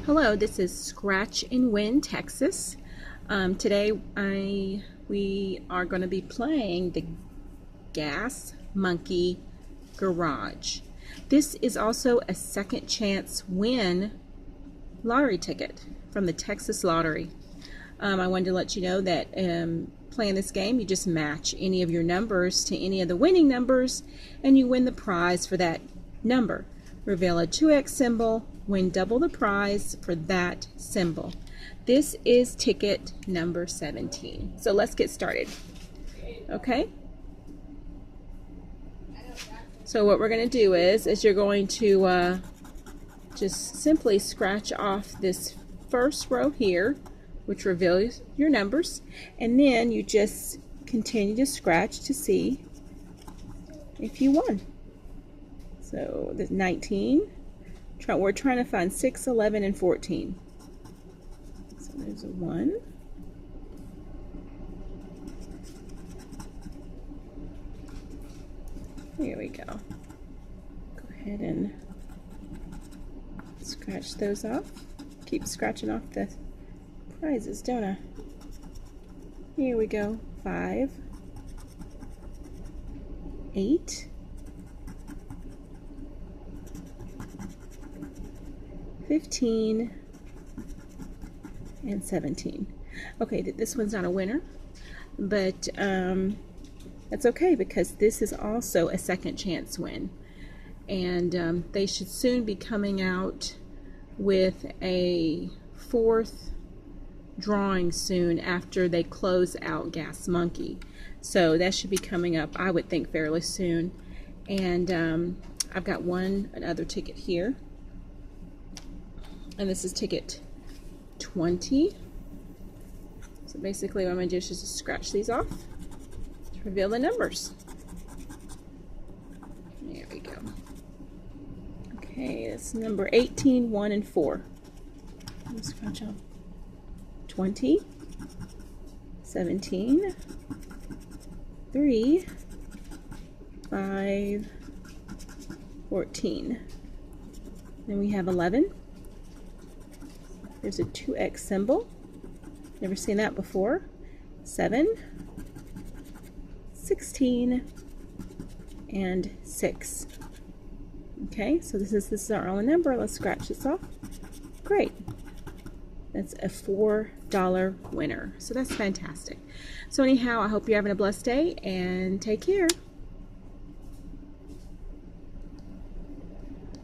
Hello, this is Scratch and Win Texas. Today we are going to be playing the Gas Monkey Garage. This is also a second chance win lottery ticket from the Texas Lottery. I wanted to let you know that playing this game, you just match any of your numbers to any of the winning numbers and you win the prize for that number. Reveal a 2X symbol, win double the prize for that symbol. This is ticket number 17. So let's get started. Okay? So what we're going to do is you're going to just simply scratch off this first row here, which reveals your numbers, and then you just continue to scratch to see if you won. So there's 19. We're trying to find 6, 11, and 14. So there's a 1. Here we go. Go ahead and scratch those off. Keep scratching off the prizes, don't I? Here we go. 5, 8, 15, and 17. Okay, this one's not a winner, but that's okay because this is also a second chance win. And they should soon be coming out with a 4th drawing soon after they close out Gas Monkey. So that should be coming up, I would think, fairly soon. And I've got another ticket here. And this is ticket 20. So basically what I'm going to do is just scratch these off to reveal the numbers. There we go. Okay, it's number 18, 1, and 4. Let's scratch off 20, 17, 3, 5, 14. Then we have 11. There's a 2X symbol. Never seen that before. 7, 16, and 6. Okay, so this is our only number. Let's scratch this off. Great. That's a $4 winner. So that's fantastic. So anyhow, I hope you're having a blessed day and take care.